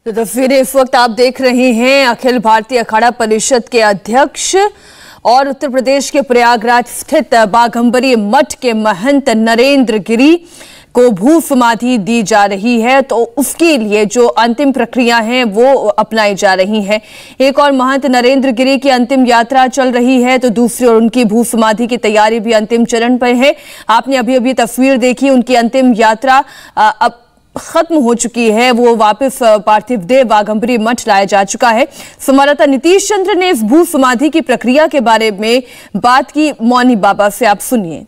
तो तस्वीरें इस वक्त आप देख रहे हैं अखिल भारतीय अखाड़ा परिषद के अध्यक्ष और उत्तर प्रदेश के प्रयागराज स्थित बाघंबरी मठ के महंत नरेंद्र गिरी को भू समाधि दी जा रही है। तो उसके लिए जो अंतिम प्रक्रिया है वो अपनाई जा रही है। एक और महंत नरेंद्र गिरी की अंतिम यात्रा चल रही है, तो दूसरी ओर उनकी भू समाधि की तैयारी भी अंतिम चरण पर है। आपने अभी अभी तस्वीर देखी, उनकी अंतिम यात्रा अब खत्म हो चुकी है। वो वापस पार्थिव देह बाघंबरी मठ लाया जा चुका है। संवाददाता नीतीश चंद्र ने इस भू समाधि की प्रक्रिया के बारे में बात की मौनी बाबा से, आप सुनिए।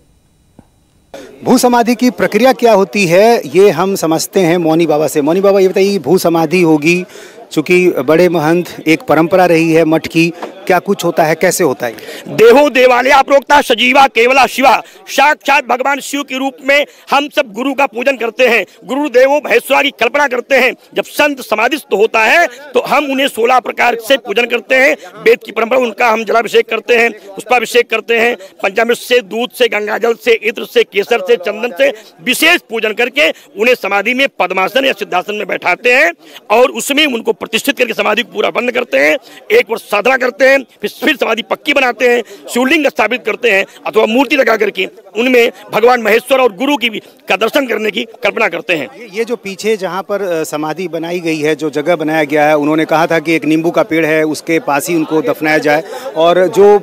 भू समाधि की प्रक्रिया क्या होती है ये हम समझते हैं मौनी बाबा से। मौनी बाबा ये बताइए, भू समाधि होगी, चूंकि बड़े महंत एक परंपरा रही है मठ की, क्या कुछ होता है, कैसे होता है? देहो देवालया प्रोक्ता सजीवा केवला शिवा। साक्षात भगवान शिव के रूप में हम सब गुरु का पूजन करते हैं, गुरु देवो महेश्वरा की कल्पना करते हैं। जब संत समाधिस्थ होता है तो हम उन्हें 16 प्रकार से पूजन करते हैं। वेद की परंपरा, उनका हम जलाभिषेक करते हैं, पुष्पाभिषेक करते हैं, पंचामृत से, दूध से, गंगाजल से, इत्र से, केसर से, चंदन से विशेष पूजन करके उन्हें समाधि में पद्मासन या सिद्धासन में बैठाते हैं और उसमें उनको प्रतिष्ठित करके समाधि को पूरा बंद करते हैं। एक वर्ष साधना करते हैं, फिर समाधि पक्की बनाते हैं, शिवलिंग स्थापित करते हैं अथवा मूर्ति लगा करके उनमें भगवान महेश्वर और गुरु की का दर्शन करने की कल्पना करते हैं। ये जो पीछे जहाँ पर समाधि बनाई गई है, जो जगह बनाया गया है, उन्होंने कहा था कि एक नींबू का पेड़ है, उसके पास ही उनको दफनाया जाए, और जो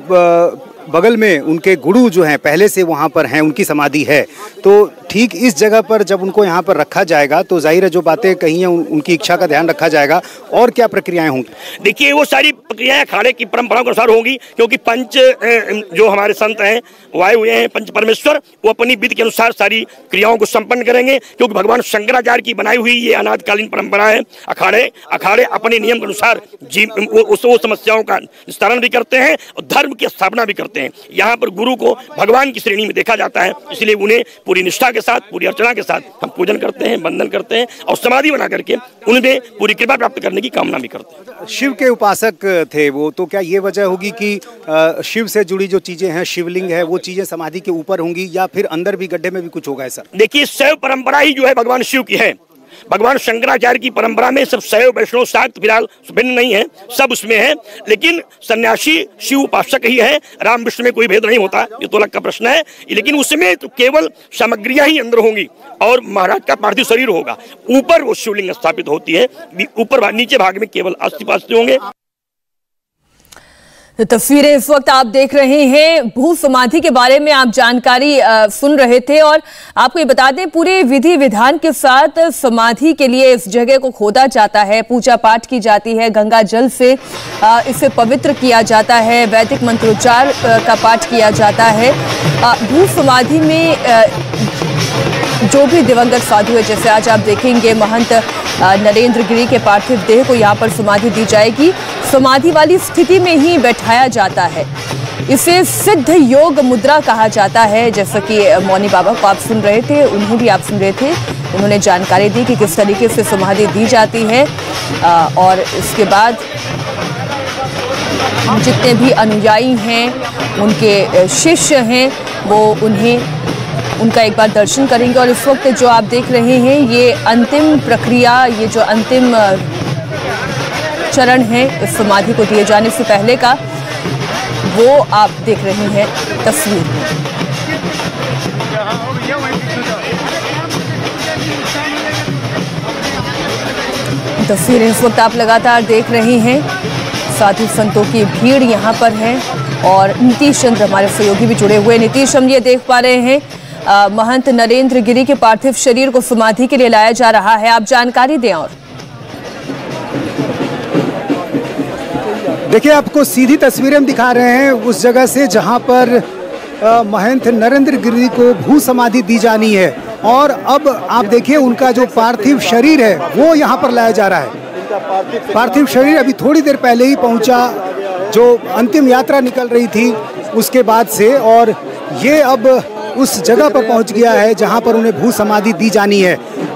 बगल में उनके गुरु जो हैं पहले से वहाँ पर हैं, उनकी समाधि है। तो ठीक इस जगह पर जब उनको यहाँ पर रखा जाएगा तो जाहिर है जो बातें कही हैं उनकी इच्छा का ध्यान रखा जाएगा। और क्या प्रक्रियाएं होंगी? देखिए, वो सारी प्रक्रियाएं अखाड़े की परंपरा के अनुसार होंगी, क्योंकि पंच जो हमारे संत हैं वाए हुए हैं, पंच परमेश्वर, वो अपनी विधि के अनुसार सारी क्रियाओं को संपन्न करेंगे। क्योंकि भगवान शंकराचार्य की बनाई हुई ये अनादिकालीन परंपरा है। अखाड़े अपने नियम के अनुसार वो समस्याओं का निस्तारण भी करते हैं और धर्म की स्थापना भी करते हैं। यहाँ पर गुरु को भगवान की श्रेणी में देखा जाता है, इसलिए उन्हें पूरी निष्ठा के साथ, पूरी अर्चना के साथ हम पूजन करते हैं, वंदन करते हैं और समाधि बना करके उनमें पूरी कृपा प्राप्त करने की कामना भी करते हैं। शिव के उपासक थे वो, तो क्या ये वजह होगी कि शिव से जुड़ी जो चीजें हैं, शिवलिंग है, वो चीजें समाधि के ऊपर होंगी या फिर अंदर भी गड्ढे में भी कुछ होगा ऐसा? देखिए, शैव परंपरा ही जो है भगवान शिव की है। भगवान शंकराचार्य की परंपरा में सब शैव वैष्णव शाक्त फिलहाल भिन्न नहीं है, सब उसमें है। लेकिन सन्यासी शिव उपासक ही है, राम विष्णु में कोई भेद नहीं होता, ये तो अलग का प्रश्न है। लेकिन उसमें तो केवल सामग्रियां ही अंदर होंगी और महाराज का पार्थिव शरीर होगा। ऊपर वो शिवलिंग स्थापित होती है, ऊपर नीचे भाग में केवल अस्थि पास्थि होंगे। तो तस्वीरें इस वक्त आप देख रहे हैं, भू समाधि के बारे में आप जानकारी सुन रहे थे। और आपको ये बता दें, पूरे विधि विधान के साथ समाधि के लिए इस जगह को खोदा जाता है, पूजा पाठ की जाती है, गंगा जल से इसे पवित्र किया जाता है, वैदिक मंत्रोच्चार का पाठ किया जाता है। भू समाधि में जो भी दिवंगत साधु है, जैसे आज आप देखेंगे महंत नरेंद्र गिरी के पार्थिव देह को यहाँ पर समाधि दी जाएगी। समाधि वाली स्थिति में ही बैठाया जाता है, इसे सिद्ध योग मुद्रा कहा जाता है। जैसा कि मौनी बाबा को आप सुन रहे थे, उन्हें भी आप सुन रहे थे, उन्होंने जानकारी दी कि किस तरीके से समाधि दी जाती है। और इसके बाद जितने भी अनुयायी हैं, उनके शिष्य हैं, वो उनका एक बार दर्शन करेंगे। और इस वक्त जो आप देख रहे हैं, ये अंतिम प्रक्रिया, ये जो अंतिम चरण है इस समाधि को दिए जाने से पहले का, वो आप देख रहे हैं तस्वीर में। तस्वीरें इस वक्त आप लगातार देख रहे हैं, साधु संतों की भीड़ यहाँ पर है और नीतीश चंद्र हमारे सहयोगी भी जुड़े हुए। नीतीश, हम ये देख पा रहे हैं महंत नरेंद्र गिरी के पार्थिव शरीर को समाधि के लिए लाया जा रहा है, आप जानकारी दें। और देखिए, आपको सीधी तस्वीरें हम दिखा रहे हैं उस जगह से जहां पर महंत नरेंद्र गिरी को भू समाधि दी जानी है। और अब आप देखिए, उनका जो पार्थिव शरीर है वो यहाँ पर लाया जा रहा है। पार्थिव शरीर अभी थोड़ी देर पहले ही पहुंचा, जो अंतिम यात्रा निकल रही थी उसके बाद से, और ये अब उस जगह पर पहुंच गया है जहां पर उन्हें भू समाधि दी जानी है।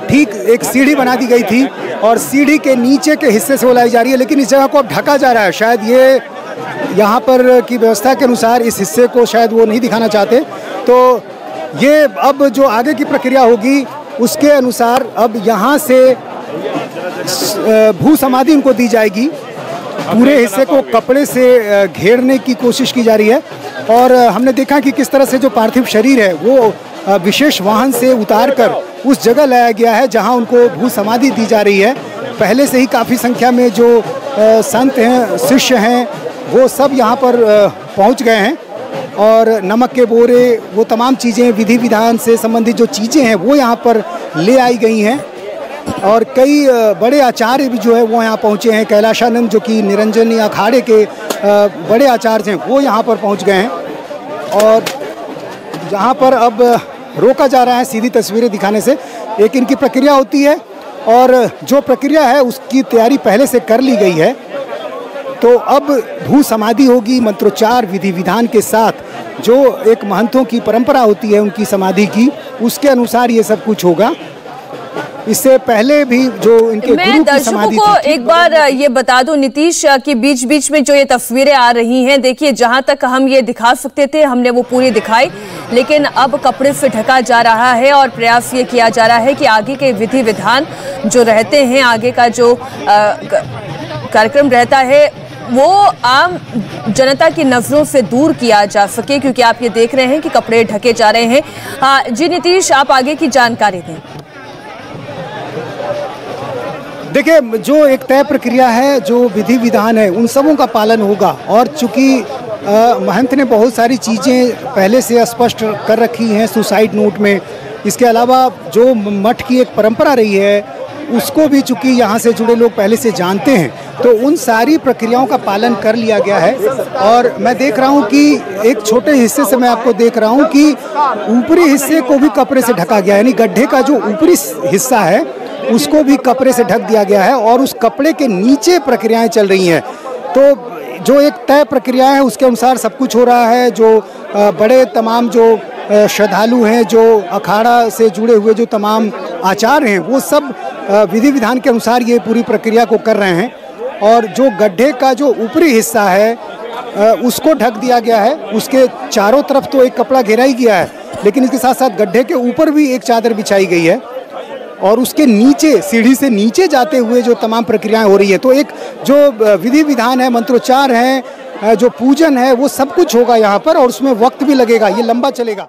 ठीक एक सीढ़ी बना दी गई थी और सीढ़ी के नीचे के हिस्से से वो लाई जा रही है, लेकिन इस जगह को अब ढका जा रहा है। शायद ये यहाँ पर की व्यवस्था के अनुसार इस हिस्से को शायद वो नहीं दिखाना चाहते। तो ये अब जो आगे की प्रक्रिया होगी उसके अनुसार अब यहाँ से भू समाधि उनको दी जाएगी। पूरे हिस्से को कपड़े से घेरने की कोशिश की जा रही है और हमने देखा कि किस तरह से जो पार्थिव शरीर है वो विशेष वाहन से उतारकर उस जगह लाया गया है जहां उनको भू समाधि दी जा रही है। पहले से ही काफ़ी संख्या में जो संत हैं, शिष्य हैं, वो सब यहाँ पर पहुँच गए हैं और नमक के बोरे, वो तमाम चीज़ें, विधि विधान से संबंधित जो चीज़ें हैं वो यहाँ पर ले आई गई हैं और कई बड़े आचार्य भी जो है वो यहाँ पहुँचे हैं। कैलाशानंद जो कि निरंजनी अखाड़े के बड़े आचार्य हैं वो यहाँ पर पहुँच गए हैं और यहाँ पर अब रोका जा रहा है सीधी तस्वीरें दिखाने से। एक इनकी प्रक्रिया होती है और जो प्रक्रिया है उसकी तैयारी पहले से कर ली गई है। तो अब भू समाधि होगी मंत्रोच्चार विधि विधान के साथ। जो एक महंतों की परंपरा होती है उनकी समाधि की, उसके अनुसार ये सब कुछ होगा। इससे पहले भी जो इनके गुरु की समाधि को एक बार ये बता दूं नीतीश कि बीच बीच में जो ये तस्वीरें आ रही हैं, देखिए जहां तक हम ये दिखा सकते थे हमने वो पूरी दिखाई, लेकिन अब कपड़े से ढका जा रहा है और प्रयास ये किया जा रहा है कि आगे के विधि विधान जो रहते हैं, आगे का जो कार्यक्रम रहता है वो आम जनता की नजरों से दूर किया जा सके, क्योंकि आप ये देख रहे हैं कि कपड़े ढके जा रहे हैं। जी नीतीश, आप आगे की जानकारी दें। देखिए, जो एक तय प्रक्रिया है, जो विधि विधान है, उन सबों का पालन होगा और चूंकि महंत ने बहुत सारी चीज़ें पहले से स्पष्ट कर रखी हैं सुसाइड नोट में। इसके अलावा जो मठ की एक परंपरा रही है उसको भी चूंकि यहाँ से जुड़े लोग पहले से जानते हैं, तो उन सारी प्रक्रियाओं का पालन कर लिया गया है। और मैं देख रहा हूँ कि एक छोटे हिस्से से मैं आपको देख रहा हूँ कि ऊपरी हिस्से को भी कपड़े से ढका गया है, यानी गड्ढे का जो ऊपरी हिस्सा है उसको भी कपड़े से ढक दिया गया है और उस कपड़े के नीचे प्रक्रियाएं चल रही हैं। तो जो एक तय प्रक्रिया है उसके अनुसार सब कुछ हो रहा है। जो बड़े तमाम जो श्रद्धालु हैं, जो अखाड़ा से जुड़े हुए जो तमाम आचार्य हैं, वो सब विधि विधान के अनुसार ये पूरी प्रक्रिया को कर रहे हैं। और जो गड्ढे का जो ऊपरी हिस्सा है उसको ढक दिया गया है। उसके चारों तरफ तो एक कपड़ा घेरा ही गया है, लेकिन इसके साथ साथ गड्ढे के ऊपर भी एक चादर बिछाई गई है और उसके नीचे, सीढ़ी से नीचे जाते हुए जो तमाम प्रक्रियाएं हो रही है। तो एक जो विधि विधान है, मंत्रोच्चार है, जो पूजन है, वो सब कुछ होगा यहाँ पर और उसमें वक्त भी लगेगा, ये लंबा चलेगा।